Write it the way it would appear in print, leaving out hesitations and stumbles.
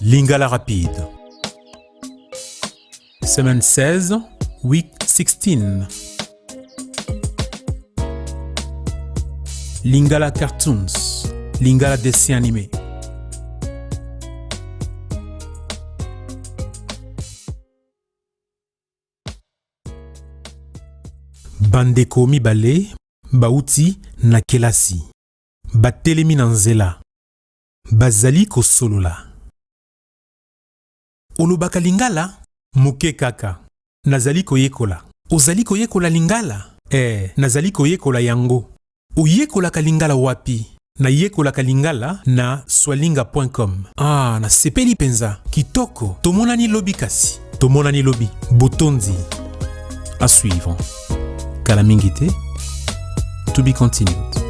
Lingala rapide. Semaine 16, week 16. Lingala cartoons. Lingala dessin animé. Bandeko mibale bauti na kelasi. Batelemi na nzela. Bazali kosolola. Olobaka lingala? Moke kaka. Nazali koyekola. Ozali koyekola lingala? Nazali koyekola yango. Oyekolaka lingala wapi? Nayekolaka lingala na swalinga.com. Na sepeli penza. Kitoko. Tomonani lobi kasi. Tomonani lobi. Botondi. À suivre. Kalamingite. To be continued.